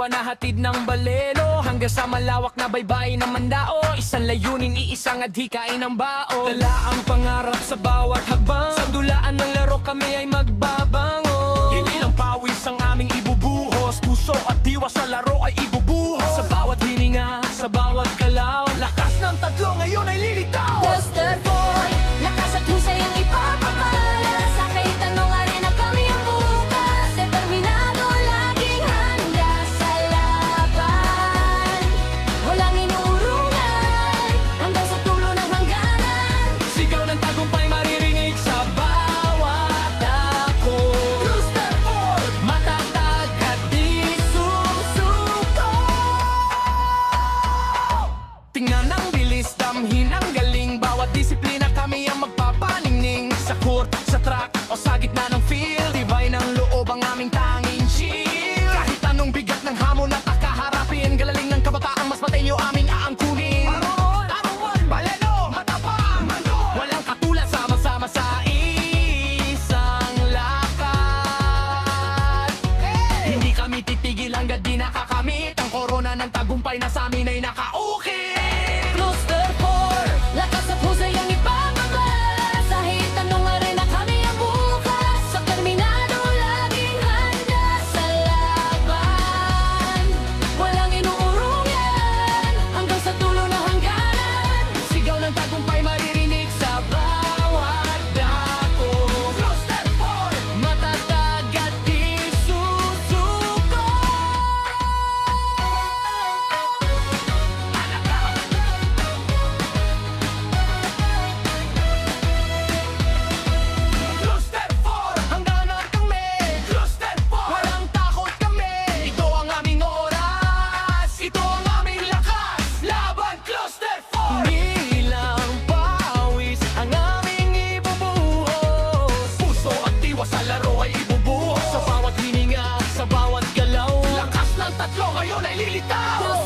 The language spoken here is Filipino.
diwa na hatid ng balelo, hanggang sa malawak na baybayin ng Mandao. Isang layunin, iisang adhikain ng bao. Dala ang pangarap sa bawat hakbang, sa dulaan ng laro kami ay magbabango. Hindi lang pawis ang aming ibubuhos, puso at diwa sa laro ay ibubuhos. Sa bawat hininga, sa bawat galaw, lakas ng tatlo ngayon ay lilitaw. Cluster 4, lakas at husay ang ipapamala. Sa kahit anong arena kami ang bukas, determinado laging handa sa laban. Walang inuurungan, hanggang sa tulo ng hangganan. Sigaw ng tagumpay maririnig sa bawat dako. Cluster 4, Matatag at di susuko. Tingnan ang bilis, damhin ang galing. Bawat disiplina kami ang magpapaningning. Sa court, sa track, o sa gitna ng field, tibay ng loob ang aming tanging shield. Kahit anong bigat ng hamon at akaharapin, galaling ng kabataan, mas matenyo aming aangkunin. Tarungan, baleno, matapang, walang katulad, sama-sama sa isang lakad. Hindi kami titigil hanggat di nakakamit ang korona ng tagumpay na sa amin ay nakaukit. Cluster 4, lakas at husay ang ipapamala. Sa kahit anong arena kami ang bukas, sa terminado laging handa sa laban. Walang inuurungan, hanggang sa tulo ng hangganan. Sigaw ng tagumpay maririnig sa bawat dako. Cluster 4, matatag at di susuko. Cluster 4, hangganan kami. Cluster 4, walang takot kami. Ito ang aming oras, ito ang aming lakas. Laban Cluster 4. Nilang pawis ang aming ibubuhos, puso at diwa sa laro ay ibubuhos. Sa bawat hininga, sa bawat galaw, lakas ng tatlo ngayon ay lilitaw.